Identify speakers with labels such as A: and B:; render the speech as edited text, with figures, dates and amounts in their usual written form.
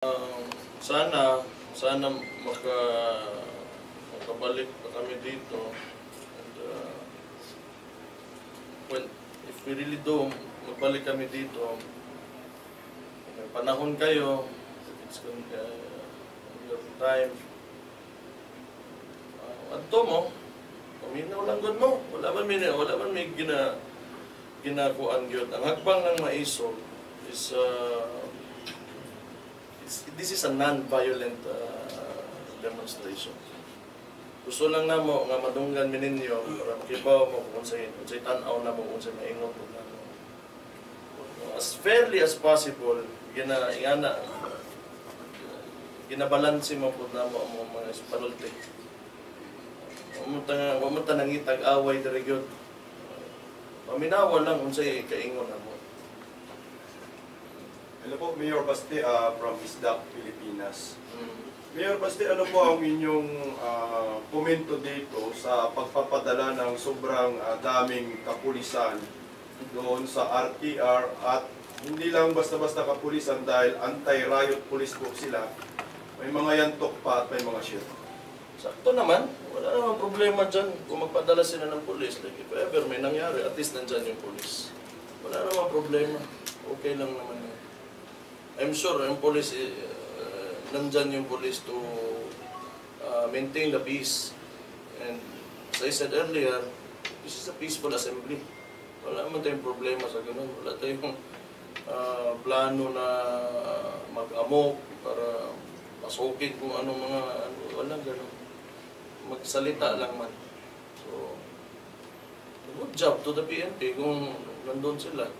A: Sana makabalik pa kami dito. And, well, if we really do, magbalik kami dito, may panahon kayo, it's your time. Adto mo, paminaw lang gud mo. Wala man may ginakuan gyud. Ang hagbang ng maisog is this is a non-violent demonstration. Gusto lang na mo nga madunggan mi ninyo para makibaw mo kung unsay tan-aw na mo unsay maingon po na as fairly as possible ginabalanse mo po na mo ang mga panulti. Wa mo ta nangitag away diri gyud. Paminawa lang unsay kaingon na mo.
B: Hello po, Mayor Baste from ISDAC, Pilipinas. Mayor Baste, ano po ang inyong komento dito sa pagpapadala ng sobrang daming kapulisan doon sa RTR at hindi lang basta-basta kapulisan dahil anti-riot police po sila. May mga yantok pa at may mga shield.
A: Sakto naman, wala namang problema dyan. Kung magpadala sila ng pulis, like if ever may nangyari, at least nandyan yung pulis. Wala namang problema. Okay lang naman yun. I'm sure yung police, nandyan yung police to maintain the peace. And as I said earlier, this is a peaceful assembly. Wala naman tayong problema sa ganun. Wala tayong plano na mag-amok para masukin kung anong mga, walang ganun. Magsalita lang man. So, good job to the PNP kung nandun sila.